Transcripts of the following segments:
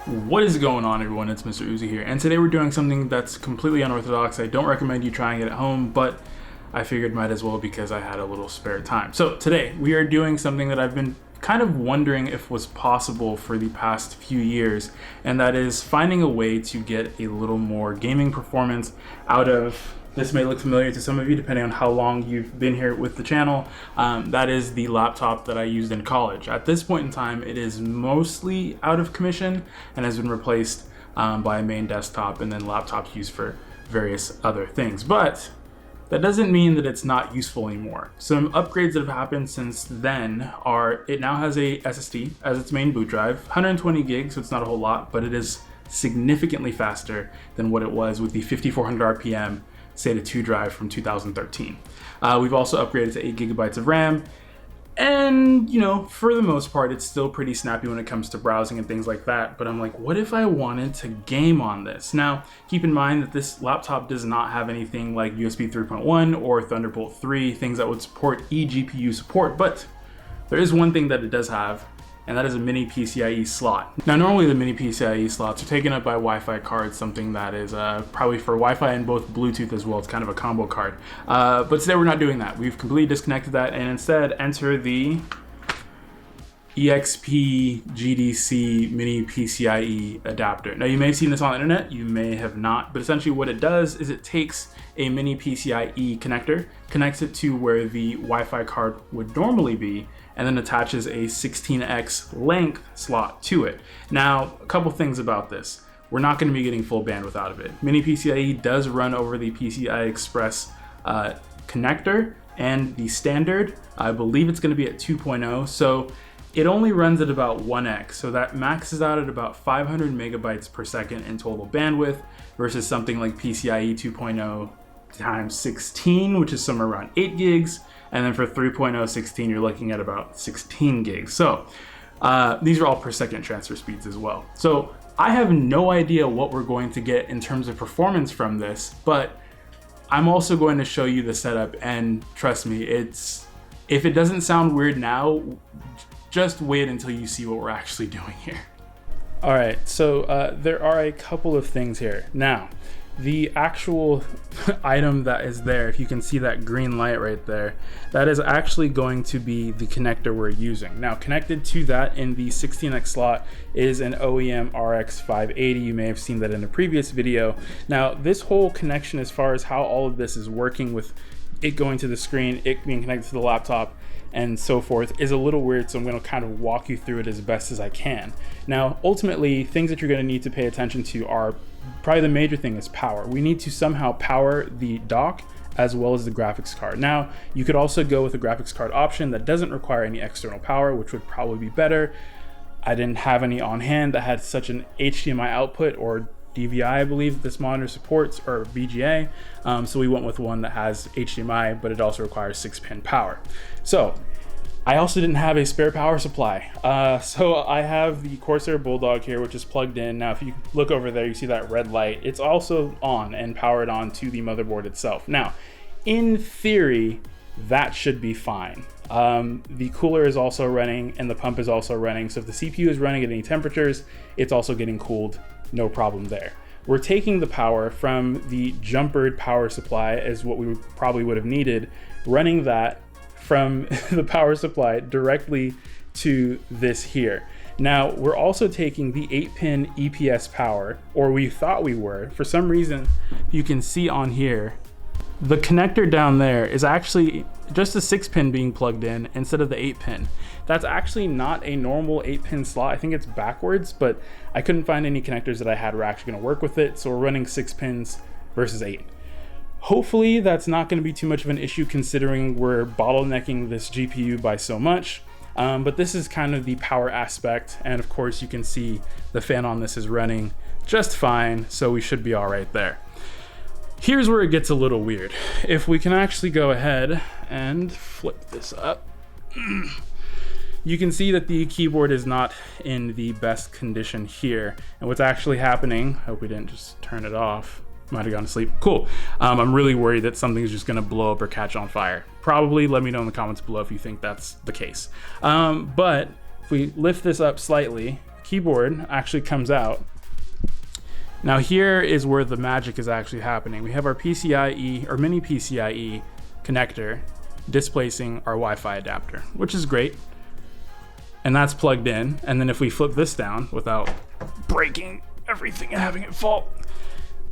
What is going on, everyone? It's Mr. Uzi here, and today we're doing something that's completely unorthodox. I don't recommend you trying it at home, but I figured might as well because I had a little spare time. So today we are doing something that I've been kind of wondering if was possible for the past few years, and that is finding a way to get a little more gaming performance out of, this may look familiar to some of you depending on how long you've been here with the channel. That is the laptop that I used in college. At this point in time, it is mostly out of commission and has been replaced by a main desktop and then laptops used for various other things. But that doesn't mean that it's not useful anymore. Some upgrades that have happened since then are, it now has a SSD as its main boot drive, 120 gigs, so it's not a whole lot, but it is significantly faster than what it was with the 5400 RPM SATA 2 drive from 2013. We've also upgraded to 8 gigabytes of RAM, and you know, for the most part, it's still pretty snappy when it comes to browsing and things like that. But I'm like, what if I wanted to game on this? Now, keep in mind that this laptop does not have anything like USB 3.1 or Thunderbolt 3, things that would support eGPU support, but there is one thing that it does have, and that is a mini PCIe slot. Now, normally the mini PCIe slots are taken up by Wi-Fi cards, something that is probably for Wi-Fi and both Bluetooth as well. It's kind of a combo card. But today we're not doing that. We've completely disconnected that and instead enter the EXP GDC mini PCIe adapter. Now, you may have seen this on the internet, you may have not, but essentially what it does is it takes a mini PCIe connector, connects it to where the Wi-Fi card would normally be, and then attaches a 16x length slot to it. Now, a couple things about this. We're not going to be getting full bandwidth out of it. Mini PCIe does run over the PCI Express connector and the standard. I believe it's going to be at 2.0, so it only runs at about 1x, so that maxes out at about 500 megabytes per second in total bandwidth versus something like PCIe 2.0 times 16, which is somewhere around 8 gigs. And then for 3.0 16, you're looking at about 16 gigs. So these are all per second transfer speeds as well. So I have no idea what we're going to get in terms of performance from this, but I'm also going to show you the setup, and trust me, if it doesn't sound weird now, just wait until you see what we're actually doing here. All right, so there are a couple of things here. Now, the actual item that is there, if you can see that green light right there, that is actually going to be the connector we're using. Now, connected to that in the 16x slot is an OEM RX 580. You may have seen that in a previous video. Now, this whole connection, as far as how all of this is working with it going to the screen, it being connected to the laptop, and so forth, is a little weird, so I'm going to kind of walk you through it as best as I can. Now, ultimately, things that you're going to need to pay attention to are, probably the major thing is power. We need to somehow power the dock as well as the graphics card. Now, you could also go with a graphics card option that doesn't require any external power, which would probably be better. I didn't have any on hand that had such an HDMI output, or DVI, I believe this monitor supports, or VGA. So we went with one that has HDMI, but it also requires 6-pin power. So I also didn't have a spare power supply. So I have the Corsair Bulldog here, which is plugged in. Now, if you look over there, you see that red light. It's also on and powered on to the motherboard itself. Now, in theory, that should be fine. The cooler is also running and the pump is also running. So if the CPU is running at any temperatures, it's also getting cooled. No problem there. We're taking the power from the jumpered power supply as what we probably would have needed, running that from the power supply directly to this here. Now, we're also taking the 8-pin EPS power, or we thought we were. For some reason, you can see on here, the connector down there is actually just a 6-pin being plugged in instead of the 8-pin. That's actually not a normal 8-pin slot. I think it's backwards, but I couldn't find any connectors that I had were actually gonna work with it, so we're running 6 pins versus 8. Hopefully that's not gonna be too much of an issue considering we're bottlenecking this GPU by so much, but this is kind of the power aspect, and of course you can see the fan on this is running just fine, so we should be all right there. Here's where it gets a little weird. If we can actually go ahead and flip this up, you can see that the keyboard is not in the best condition here. And what's actually happening, I hope we didn't just turn it off. Might have gone to sleep. Cool. I'm really worried that something's just gonna blow up or catch on fire. Probably let me know in the comments below if you think that's the case. But if we lift this up slightly, keyboard actually comes out. Now here is where the magic is actually happening. We have our PCIe or mini PCIe connector displacing our Wi-Fi adapter, which is great. And that's plugged in. And then if we flip this down without breaking everything and having it fall,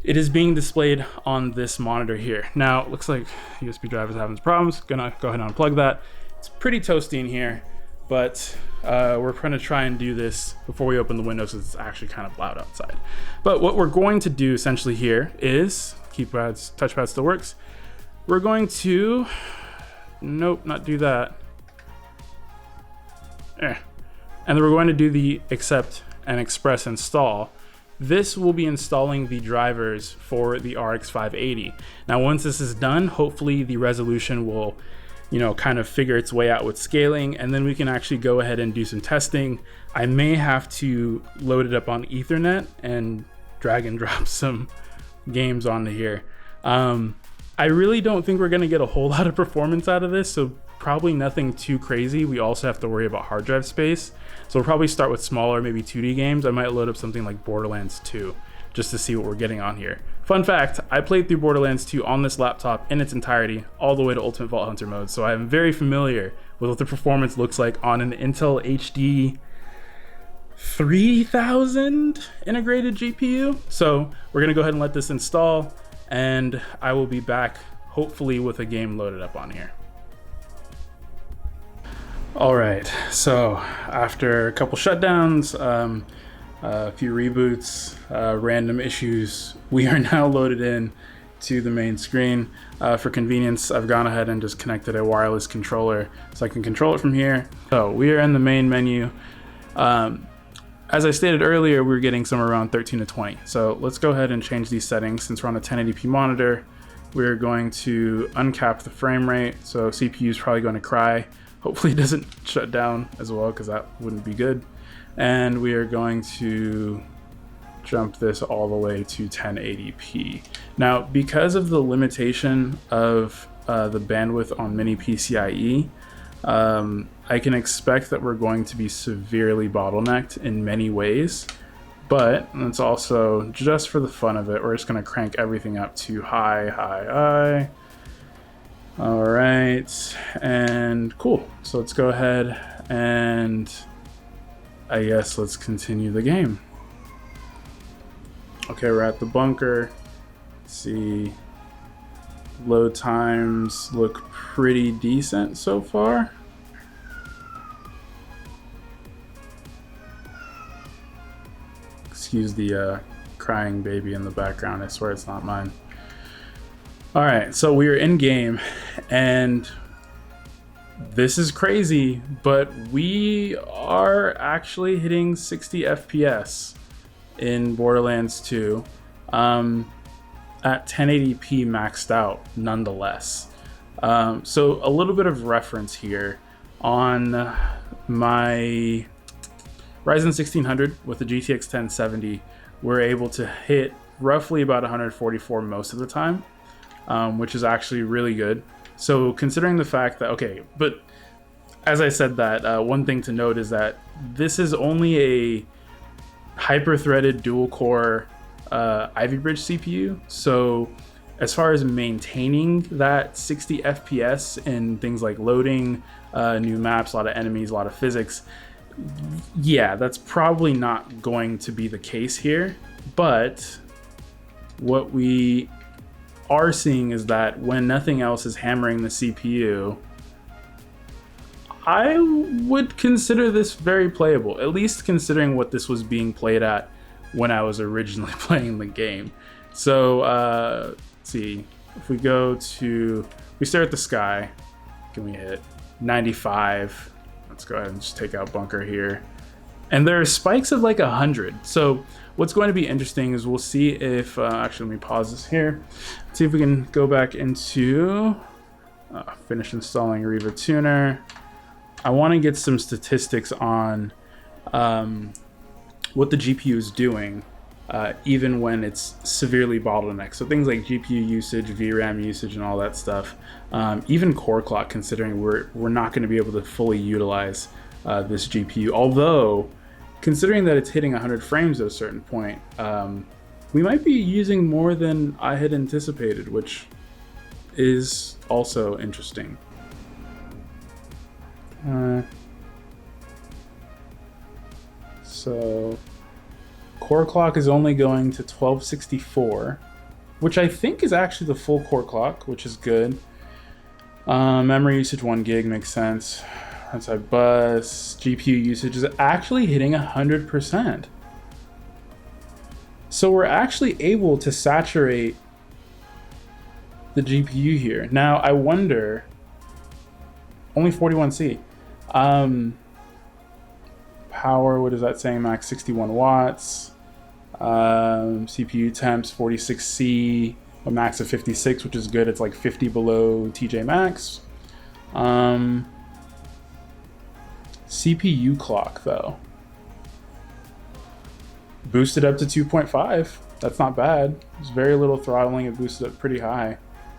it is being displayed on this monitor here. Now, it looks like USB drive is having some problems. Gonna go ahead and unplug that. It's pretty toasty in here, but we're gonna try and do this before we open the windows because it's actually kind of loud outside. But what we're going to do essentially here is, keypads, touchpad still works. We're going to, nope, not do that. And then we're going to do the accept and express install. This will be installing the drivers for the RX 580. Now, once this is done, hopefully the resolution will, kind of figure its way out with scaling, and then we can actually go ahead and do some testing. I may have to load it up on Ethernet and drag and drop some games onto here. I really don't think we're gonna get a whole lot of performance out of this, so probably nothing too crazy. We also have to worry about hard drive space. So we'll probably start with smaller, maybe 2D games. I might load up something like Borderlands 2 just to see what we're getting on here. Fun fact, I played through Borderlands 2 on this laptop in its entirety, all the way to Ultimate Vault Hunter mode. So I'm very familiar with what the performance looks like on an Intel HD 3000 integrated GPU. So we're gonna go ahead and let this install, and I will be back hopefully with a game loaded up on here. All right, so after a couple shutdowns, a few reboots, random issues, we are now loaded in to the main screen. For convenience, I've gone ahead and just connected a wireless controller so I can control it from here. So we are in the main menu. As I stated earlier, we're getting somewhere around 13 to 20. So let's go ahead and change these settings. Since we're on a 1080p monitor, we're going to uncap the frame rate. So CPU is probably going to cry. Hopefully it doesn't shut down as well, because that wouldn't be good. And we are going to jump this all the way to 1080p. Now, because of the limitation of the bandwidth on mini PCIe, I can expect that we're going to be severely bottlenecked in many ways, but it's also just for the fun of it, we're just going to crank everything up to high. All right, and cool. So let's go ahead and I guess let's continue the game. Okay, we're at the bunker. Let's see, load times look pretty decent so far. Excuse the crying baby in the background. I swear it's not mine. All right, so we are in game, and this is crazy, but we are actually hitting 60 FPS in Borderlands 2 at 1080p maxed out nonetheless. So a little bit of reference here on my Ryzen 1600 with the GTX 1070, we're able to hit roughly about 144 most of the time, which is actually really good. So considering the fact that, okay, but as I said that, one thing to note is that this is only a hyper-threaded dual-core Ivy Bridge CPU. So as far as maintaining that 60 FPS in things like loading, new maps, a lot of enemies, a lot of physics, yeah, that's probably not going to be the case here. But what we are seeing is that when nothing else is hammering the CPU, I would consider this very playable, at least considering what this was being played at when I was originally playing the game. So let's see, if we go to, we stare at the sky, can we hit 95? Let's go ahead and just take out bunker here. And there are spikes of like 100. So what's going to be interesting is we'll see if, actually let me pause this here. Let's see if we can go back into, finish installing Riva Tuner. I want to get some statistics on what the GPU is doing, even when it's severely bottlenecked. So things like GPU usage, VRAM usage, and all that stuff. Even core clock, considering we're not going to be able to fully utilize this GPU. Although considering that it's hitting 100 frames at a certain point, we might be using more than I had anticipated, which is also interesting. So core clock is only going to 1264, which I think is actually the full core clock, which is good. Memory usage 1 gig makes sense. Outside bus, GPU usage is actually hitting 100%. So we're actually able to saturate the GPU here. Now I wonder, only 41C. Power, what is that saying? Max 61 watts. CPU temps 46C, a max of 56, which is good. It's like 50 below TJ Max. CPU clock though, boosted up to 2.5. That's not bad. There's very little throttling. It boosted up pretty high.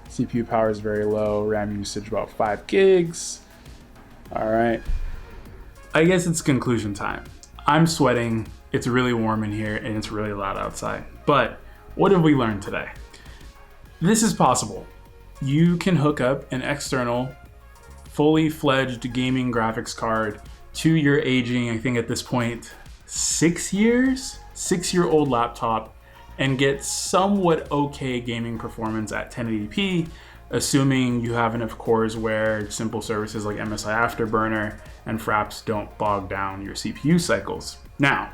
CPU power is very low. RAM usage about 5 gigs. All right. I guess it's conclusion time. I'm sweating. It's really warm in here and it's really loud outside. But what have we learned today? This is possible. You can hook up an external, fully fledged gaming graphics card to your aging, I think at this point, 6-year-old laptop and get somewhat okay gaming performance at 1080p, assuming you have enough cores where simple services like MSI Afterburner and Fraps don't bog down your CPU cycles. Now,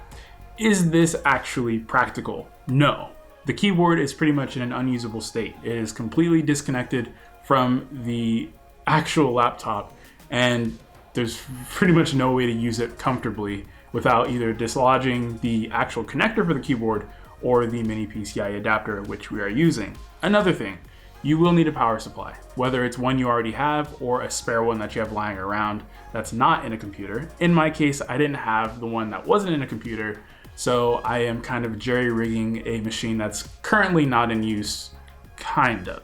is this actually practical? No. The keyboard is pretty much in an unusable state. It is completely disconnected from the actual laptop, and there's pretty much no way to use it comfortably without either dislodging the actual connector for the keyboard or the mini PCIe adapter, which we are using. Another thing, you will need a power supply, whether it's one you already have or a spare one that you have lying around that's not in a computer. In my case, I didn't have the one that wasn't in a computer, so I am kind of jerry-rigging a machine that's currently not in use, kind of.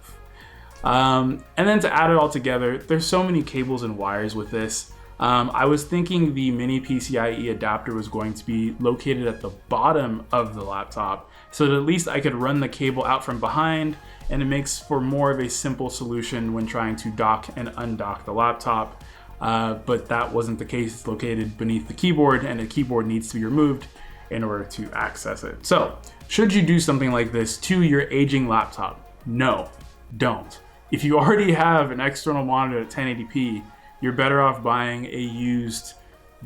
And then to add it all together, there's so many cables and wires with this. I was thinking the mini PCIe adapter was going to be located at the bottom of the laptop so that at least I could run the cable out from behind, and it makes for more of a simple solution when trying to dock and undock the laptop. But that wasn't the case. It's located beneath the keyboard and the keyboard needs to be removed in order to access it. So should you do something like this to your aging laptop? No, don't. If you already have an external monitor at 1080p, you're better off buying a used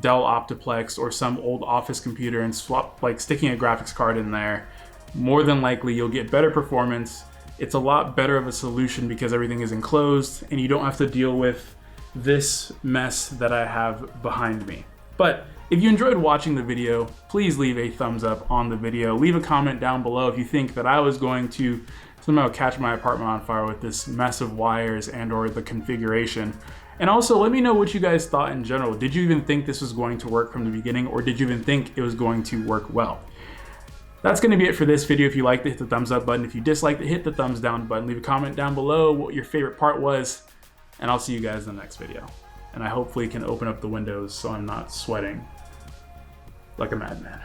Dell Optiplex or some old office computer and sticking a graphics card in there. More than likely, you'll get better performance. It's a lot better of a solution because everything is enclosed and you don't have to deal with this mess that I have behind me. But if you enjoyed watching the video, please leave a thumbs up on the video. Leave a comment down below if you think that I was going to somehow catch my apartment on fire with this mess of wires and or the configuration. And also let me know what you guys thought in general. Did you even think this was going to work from the beginning, or did you even think it was going to work well? That's going to be it for this video. If you liked it, hit the thumbs up button. If you disliked it, hit the thumbs down button. Leave a comment down below what your favorite part was, and I'll see you guys in the next video. And I hopefully can open up the windows so I'm not sweating like a madman.